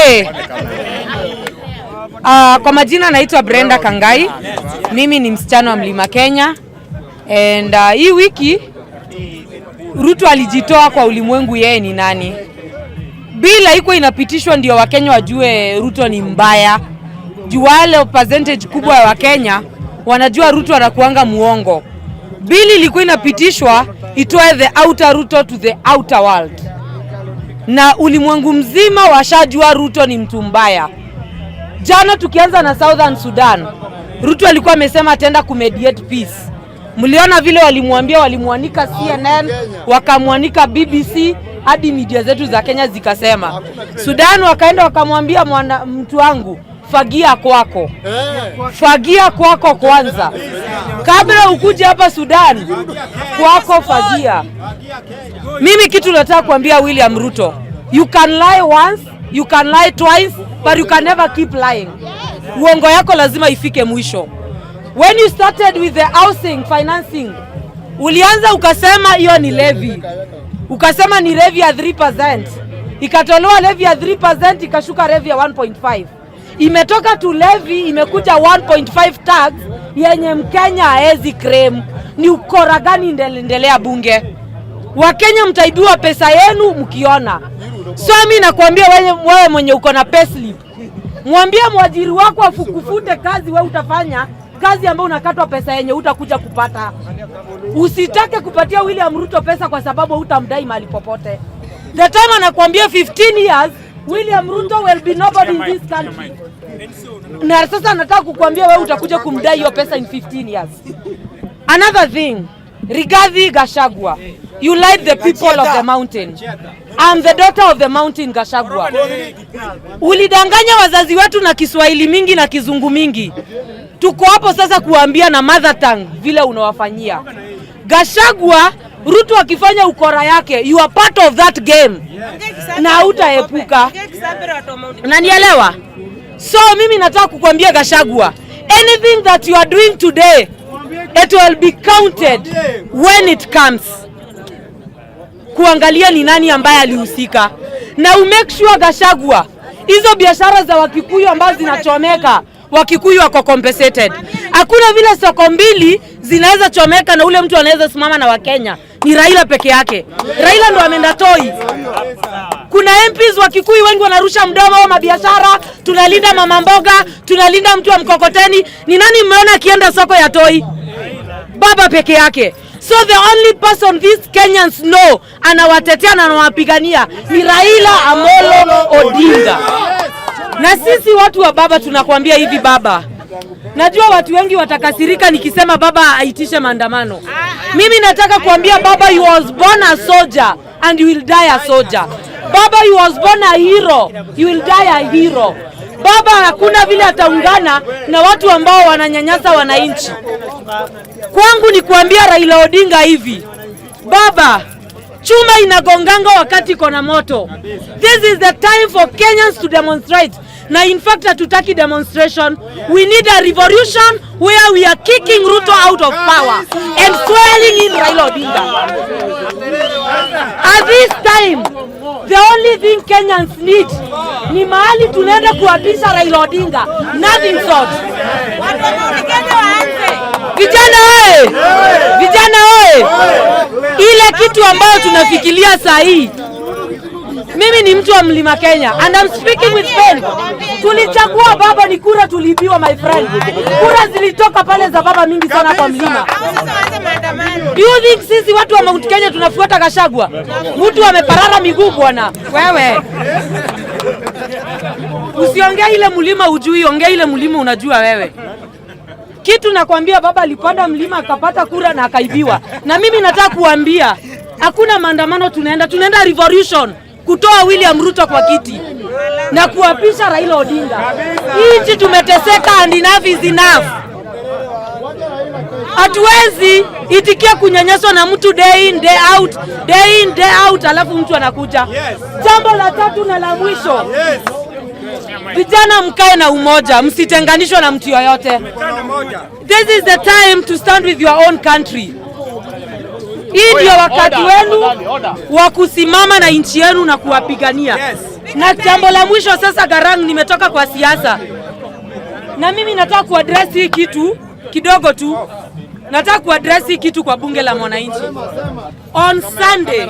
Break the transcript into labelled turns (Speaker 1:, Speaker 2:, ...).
Speaker 1: Okay. Kwa majina naitwa Brenda Kangai. Mimi ni msichana wa Mlima Kenya. And hii wiki Ruto alijitoa kwa ulimwengu yeye ni nani. Bila iko inapitishwa ndio Wakenya wajue Ruto ni mbaya. Juu wale percentage kubwa ya Wakenya wanajua Ruto anakuanga muongo. Bili ilikuwa inapitishwa itoe the outer Ruto to the outer world. Na ulimwengu mzima washajua Ruto ni mtu mbaya. Jana tukianza na Southern Sudan, Ruto alikuwa amesema atenda kumediate peace. Mliona vile walimuanika CNN, wakamwanika BBC, hadi media zetu za Kenya zikasema. Sudan wakaenda wakamwambia mtu wangu, fagia kwako. Fagia kwako kwanza. Kabla ukuje hapa Sudan, kwako fagia. Mimi kitu nataka kuambia William Ruto, you can lie once, you can lie twice, but you can never keep lying. Uongo yako lazima ifike mwisho. When you started with the housing financing, ulianza ukasema hiyo ni levy. Ukasema ni levy ya 3%. Ikatolewa levy ya 3%, ikashuka levy ya 1.5. Imetoka tu levy, imekuja 1.5 tax yenye Mkenya haezi claim. Ni ukora gani endelea bunge? Wakenya mtaibiwa pesa yenu mkiona. So mimi nakwambia wewe mwenye uko na payslip, mwambie mwajiri wako afukufute kazi, wewe utafanya kazi ambayo unakatwa pesa yenye utakuja kupata. Usitake kupatia William Ruto pesa kwa sababu utamdai mali popote. The time anakuambia 15 years William Ruto will be nobody in this country. Na sasa nataka kukuambia wewe utakuja kumdai hiyo pesa in 15 years. Another thing, regarding Gachagua, you lied the people of the mountain. I'm the daughter of the mountain, Gachagua. Ulidanganya wazazi wetu na Kiswahili mingi na Kizungu mingi. Tuko hapo sasa kuambia na mother tongue vile unawafanyia. Gachagua, Ruto akifanya ukora yake, you are part of that game. Na utaepuka. Unanielewa? So mimi nataka kukuambia Gachagua, anything that you are doing today, it will be counted when it comes. Kuangalia ni nani ambaye alihusika. Na make sure Gachagua, hizo biashara za Wakikuyu ambazo zinachomeka, Wakikuyu wako compensated. Hakuna vile soko mbili zinaweza chomeka na ule mtu anaweza simama na Wakenya. Ni Raila peke yake. Raila ndo ameenda Toi. Kuna MPs wa Kikuyu wengi wanarusha mdomo wa mabiashara, tunalinda mama mboga, tunalinda mtu wa mkokoteni. Ni nani mmeona akienda soko ya Toi? Baba peke yake. So the only person these Kenyans know anawatetea na anawapigania ni Raila Amolo Odinga. Na sisi watu wa baba tunakuambia hivi baba. Najua watu wengi watakasirika nikisema baba aitishe maandamano. Mimi nataka kuambia baba, you was born a soldier and you will die a soldier. Baba, you was born a hero, you will die a hero. Baba hakuna vile ataungana na watu ambao wananyanyasa wananchi. Kwangu ni kuambia Raila Odinga hivi, baba, chuma inagonganga wakati kona moto. This is the time for Kenyans to demonstrate. Na in fact hatutaki demonstration, we need a revolution where we are kicking Ruto out of power and swearing in Raila Odinga. At this time, the only thing Kenyans need ni mahali tunaenda kuapisha Raila Odinga, nothing short. Vijana oye! Vijana oye! Ile kitu ambayo tunafikiria saa hii, mimi ni mtu wa Mlima Kenya and I'm speaking with pain. Tulichagua baba, ni kura tulibiwa my friend. Kura zilitoka pale za baba mingi sana kwa mlima. Do you think sisi watu wa Mount Kenya tunafuata Gachagua? Mtu ameparara Miguu bwana. Wewe. Usiongea ile mlima ujui, ongea ile mlima unajua wewe. Kitu nakwambia baba alipanda mlima akapata kura na akaibiwa. Na mimi nataka kuambia hakuna maandamano tunaenda revolution. Kutoa William Ruto kwa kiti na kuapisha Raila Odinga. Hii nchi tumeteseka and enough is enough. Hatuwezi itikia kunyanyaswa na mtu day in day out alafu mtu anakuja. Jambo la tatu na la mwisho. Vijana mkae na umoja, msitenganishwe na mtu yoyote. This is the time to stand with your own country. Hii ndio wakati wenu wa kusimama na nchi yenu na kuwapigania. Na jambo la mwisho sasa, Garang, nimetoka kwa siasa. Na mimi nataka kuaddress hii kitu kidogo tu. Nataka kuaddress hii kitu kwa bunge la mwananchi. On Sunday